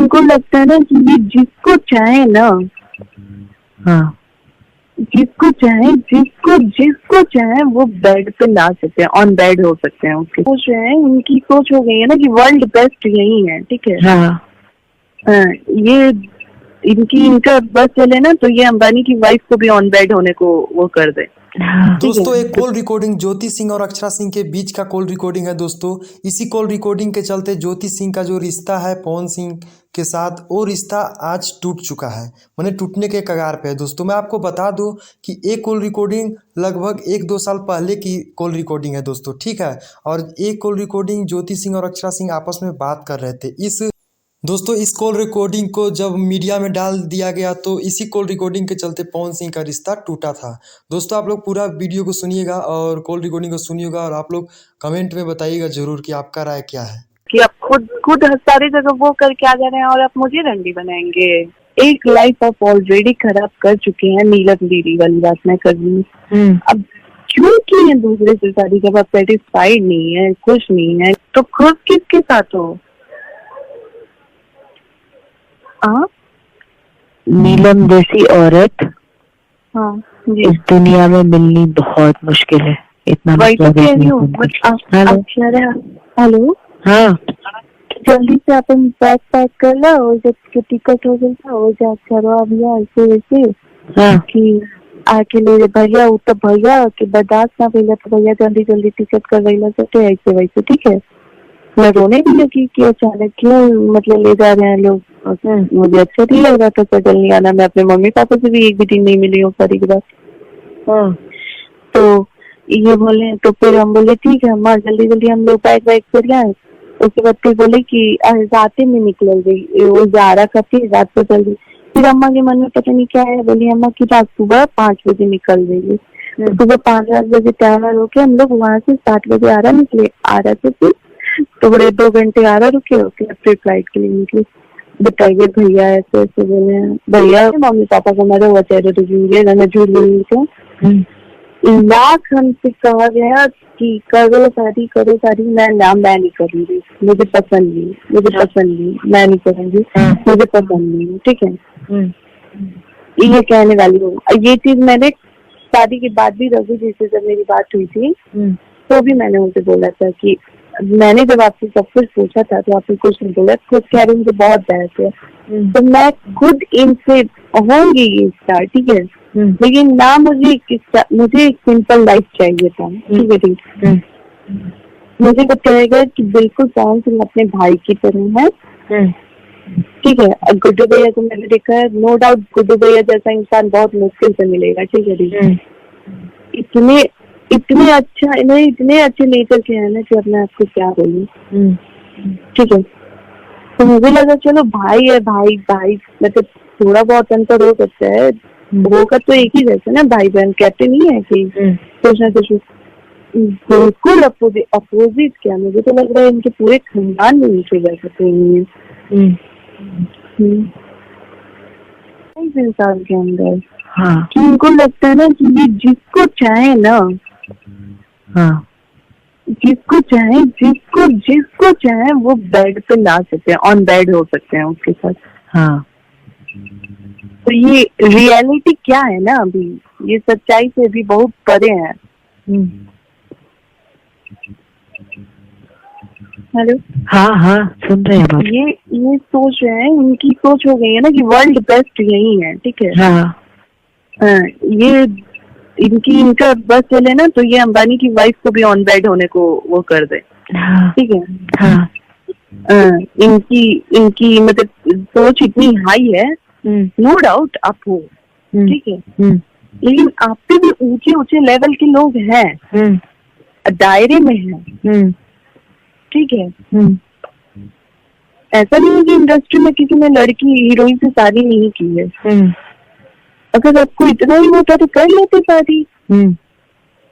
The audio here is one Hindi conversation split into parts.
उनको लगता है ना कि ये जिसको चाहे ना, हाँ, जिसको चाहे वो बेड पे ला सकते हैं, ऑन बेड हो सकते हैं। उसकी सोच रहे हैं, इनकी सोच हो गई है ना कि वर्ल्ड बेस्ट यही है, ठीक है। हाँ, ये इनका बस चले ना तो ये अंबानी की वाइफ को भी ऑन बेड होने को वो कर दे। हाँ। दोस्तों एक कॉल रिकॉर्डिंग ज्योति सिंह और अक्षरा सिंह के बीच का कॉल रिकॉर्डिंग है दोस्तों। इसी कॉल रिकॉर्डिंग के चलते ज्योति सिंह का जो रिश्ता है पवन सिंह के साथ, वो रिश्ता आज टूट चुका है, माने टूटने के कगार पे है। दोस्तों मैं आपको बता दूं कि एक कॉल रिकॉर्डिंग लगभग 1-2 साल पहले की कॉल रिकॉर्डिंग है दोस्तों, ठीक है। और एक कॉल रिकॉर्डिंग ज्योति सिंह और अक्षरा सिंह आपस में बात कर रहे थे। दोस्तों इस कॉल रिकॉर्डिंग को जब मीडिया में डाल दिया गया तो इसी कॉल रिकॉर्डिंग के चलते पवन सिंह का रिश्ता टूटा था। दोस्तों आप लोग पूरा वीडियो को सुनिएगा और कॉल रिकॉर्डिंग को सुनिएगा और आप लोग कमेंट में बताइएगा जरूर कि आपका राय क्या है। कि आप खुद सारी जगह वो करके आ जा रहे हैं और आप मुझे रंडी बनाएंगे। एक लाइफ आप ऑलरेडी खराब कर चुके हैं, नीलम दीदी वाली बात मैं कर रही हूँ। अब क्यों की है दूसरे से शादी, जब आप सेटिस्फाइड नहीं है, खुश नहीं है, तो खुद किसके साथ हो? नीलम जैसी औरत हाँ जी, इस दुनिया में मिलनी बहुत मुश्किल है। इतना वही तो कह रही हूँ। हेलो, हाँ, जल्दी से अपन बैग पैक कर लो और जब टिकट हो गई था वो जा करो अब यार ऐसे वैसे हाँ, कि आके ले भैया, वो तो भैया के बर्दाश्त ना भैया, तो भैया जल्दी जल्दी टिकट कर रही सकते ऐसे वैसे, ठीक है। मैं रोने भी लगी कि अचानक क्यों मतलब ले जा रहे हैं लोग। मुझे अच्छा नहीं लग रहा था सडन नहीं आना। मैं अपने मम्मी पापा से भी एक भी दिन नहीं मिली हूँ सारी के बाद। तो ये बोले, तो फिर हम बोले ठीक है अम्मा, जल्दी जल्दी हम लोग बैग वैग कर आए। उसके बाद फिर बोले कि रात में निकल गई, वो जा रहा करती रात को जल्दी। फिर अम्मा के मन में पता नहीं क्या है, बोली अम्मा की रात सुबह 5 बजे निकल गई। सुबह 5-8 बजे तैयार होके हम लोग वहाँ से 7 बजे आ रहा थे। फिर तो बड़े 2 घंटे आ रहा रुके, फिर फ्लाइट के लिए निकले। बताइए भैया ऐसे ऐसे बोले, भैया मम्मी पापा को मेरे हुआ चेहरे तो मैं झूठ बोली थी। लाख हमसे कहा गया कि करो शादी, मैं नहीं करूंगी, मुझे पसंद नहीं, मैं नहीं करूंगी, मुझे पसंद नहीं, ठीक है। ये कहने वाली हूँ। ये चीज मैंने शादी के बाद भी रघु जी से जब मेरी बात हुई थी तो भी मैंने उनसे बोला था कि मैंने जब आपसे सब कुछ पूछा था तो आपने कुछ नहीं बोला, खुद कह रही मुझे बहुत बहस है, तो मैं खुद इनसे होंगी स्टार, ठीक है। लेकिन ना मुझे एक सिंपल लाइफ चाहिए था, ठीक है। मुझे तो कहेगा कि बिल्कुल पवन सिंह अपने भाई की तरह है, ठीक है। गुड्डू भैया को मैंने देखा है, नो डाउट गुड्डू भैया जैसा इंसान बहुत मुश्किल से मिलेगा, ठीक है। इतने अच्छे नेचर के है ना कि अब मैं आपको क्या बोलूं, ठीक है। तो मुझे लगा चलो भाई है, भाई मतलब थोड़ा बहुत अंतर हो सकता है, होगा तो एक ही जैसे ना, भाई बहन कहते नहीं है कि कुछ ना कुछ। बिल्कुल अपोजिट क्या, मुझे तो लग रहा है इनके पूरे खानदान में नीचे बैठते हैं 22 इंसान के अंदर। हाँ, कि उनको लगता है ना कि ये जिसको चाहे ना, हाँ, जिसको चाहे वो बेड पे ला सकते हैं, ऑन बेड हो सकते हैं उसके साथ। हाँ। तो ये रियलिटी क्या है ना, अभी ये सच्चाई से भी बहुत परे है। हेलो, हाँ, सुन रहे हैं। ये सोच रहे हैं, इनकी सोच हो गई है ना कि वर्ल्ड बेस्ट यही है, ठीक है। हाँ, ये इनका बस चले ना तो ये अंबानी की वाइफ को भी ऑन बेड होने को वो कर दे, ठीक है। हाँ, इनकी मतलब सोच इतनी हाई है, नो डाउट आप हो, ठीक है। लेकिन आप पे भी ऊंचे लेवल के लोग हैं, दायरे में हैं, ठीक है। ऐसा नहीं है कि इंडस्ट्री में किसी ने लड़की हीरोइन से शादी नहीं की है। अगर आपको इतना ही होता तो कर लेते शादी।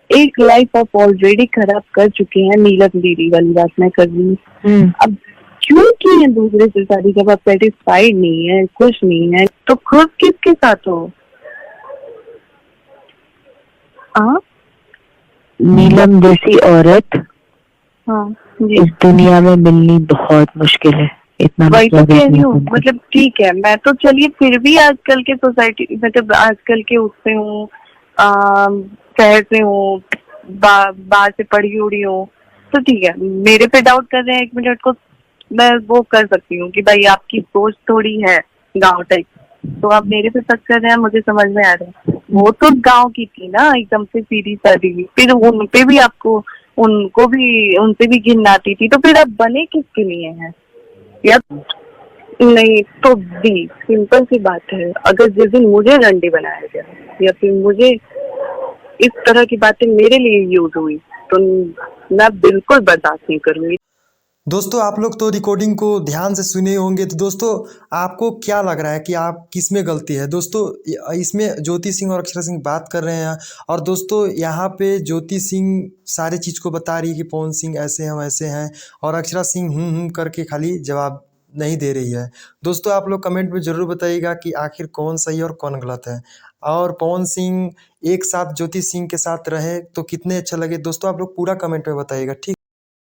एक लाइफ आप ऑलरेडी खराब कर चुके हैं, नीलम दीदी वाली बात मैं कर रही हूँ। अब क्यों की है दूसरे से शादी, जब आप सेटिस्फाइड नहीं है, खुश नहीं है, तो खुद किसके साथ हो? नीलम जैसी औरत हाँ इस दुनिया में मिलनी बहुत मुश्किल है। इतना वही तो मतलब कह एक रही हूँ, नहीं सुनते। मतलब ठीक है, मैं तो चलिए फिर भी आजकल के सोसाइटी, मतलब आजकल के उससे हूँ, शहर से हूँ, बाहर से पढ़ी उड़ी हूँ, तो ठीक है, मेरे पे डाउट कर रहे हैं 1 मिनट को मैं वो कर सकती हूँ कि भाई आपकी सोच थोड़ी है गांव टाइप, तो आप मेरे पे शक कर रहे हैं, मुझे समझ में आ रहा है। वो तो गांव की थी ना, एकदम से सीधी सादी, फिर उन पे भी आपको, उनको भी, उनसे भी घिन आती थी, तो फिर आप बने किसके लिए हैं? या नहीं तो भी सिंपल सी बात है, अगर जिस दिन मुझे रंडी बनाया गया या फिर मुझे इस तरह की बातें मेरे लिए यूज हुई, तो मैं बिल्कुल बर्दाश्त नहीं करूंगी। दोस्तों आप लोग तो रिकॉर्डिंग को ध्यान से सुने होंगे, तो दोस्तों आपको क्या लग रहा है कि आप किस में गलती है? दोस्तों इसमें ज्योति सिंह और अक्षरा सिंह बात कर रहे हैं, और दोस्तों यहाँ पे ज्योति सिंह सारे चीज़ को बता रही है कि पवन सिंह ऐसे हैं वैसे हैं, और अक्षरा सिंह करके खाली जवाब नहीं दे रही है। दोस्तों आप लोग कमेंट में ज़रूर बताइएगा कि आखिर कौन सही और कौन गलत है, और पवन सिंह एक साथ ज्योति सिंह के साथ रहे तो कितने अच्छा लगे। दोस्तों आप लोग पूरा कमेंट में बताइएगा, ठीक।